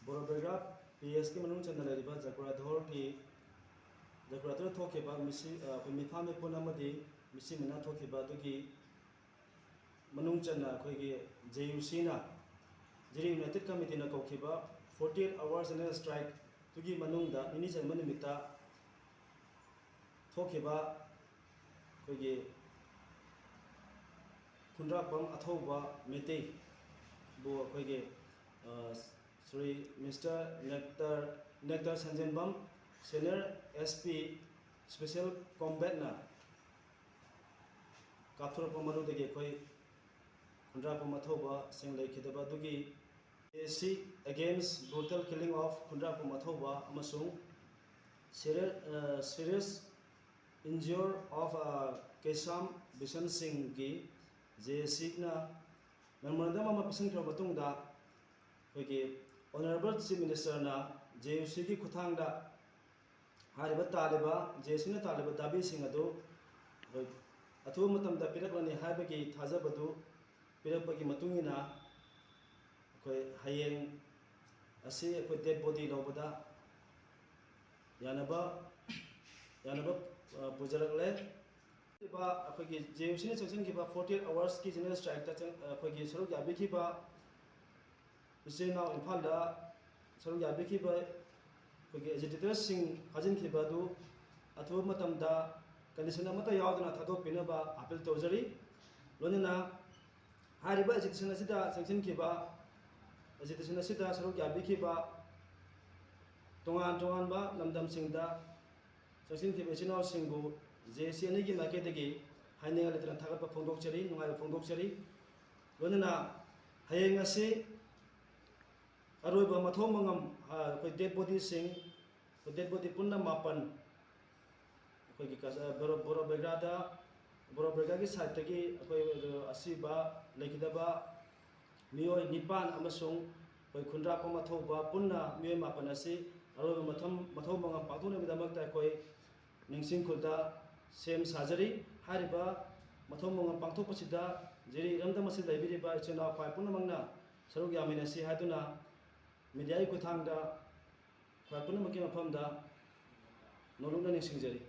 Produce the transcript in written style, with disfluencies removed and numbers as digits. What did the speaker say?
Boroberga PS की मनुंग चंदन रिबा जकुराधोर की जकुराधोर थोके बा मिसी मिफा में पुना मदी मिसी मिना थोके बा दुगी मनुंग चंदा कोई की JUC ना जिरी यूनाइटेड कमिटी ना कोके बा 48 hours in a strike दुगी मनुंग दा निनी चंद मन मिता थोके बा कोई की खुंड्रा पम अथोबा मेते बो कोई की Sri Mr. Nectar Sanjanbam, Senior SP Special Combat na Kathur Pamaru de Gekoi Kundra Pamathoba, Sing Lake Hidaba Dugi, AC against brutal killing of Kundra Pamathoba, Amasung, serious injury of Kesam Bishan Singh Gi, JC na Memorandum of Pisang Krabatunda. Honorable Chief Minister na JUC की खुथांग दा हारिबा तालिबा JUC ने तालिबा दाबी सिंह अदो अथु मतम दा पिरकलनी हाइबगी थाजबदु पिरकबगी मतुंगिना कोई हयेंग असी कोई डेड बॉडी लौबदा यानबा पुजरकले बा अखोगी JUC ने सेक्शन की बा 48 hours की जनरल स्ट्राइक ता अखोगी सरुक याबी की बा इसे नाउ इम्फाल दा सरुक याबी की बा कोई एजिटेटर्स सिंह हजिन की बादू अथवा मतम दा कंडीशन मत यावदना थादोक पिनबा अपील तौजरी लोनिना हारिबा एजिटेशन असिदा सेक्शन की बा एजिटेशन असिदा सरुक याबी की बा तोंगान बा लमदम सिंह दा सेक्शन की बेसिनाव सिंहबु JC ने की मार्केट दगी हाइनेगा लेतना थागत फोंदोकचरी नुंगाय फोंदोकचरी लोनिना हयेंग असी अरोइबा मथों मंगम कोई डेड बॉडी सिंह डेड बॉडी पुन्ना मापन कोई की बोरोबेगा की साइड तकी कोई असीबा लेकिदबा मियोय निपान अमसुंग कोई खुंड्रा पमथौबा पुन्ना मियोय मापन असी अरोइबा मथों मंगम पाथुने बिदमकता कोई निंगसिंग खुलदा सेम साजरी हारिबा मथों मंगम पांथोपसिदा जेरी रमदमसि लाइबिरिबा इचना फाइ पुन्ना मंगना सरुक यामिनसी हादुना मीडिया की खुथांग दा ख्वापुन मकी मफम दा नोलुना निसिंगजरी।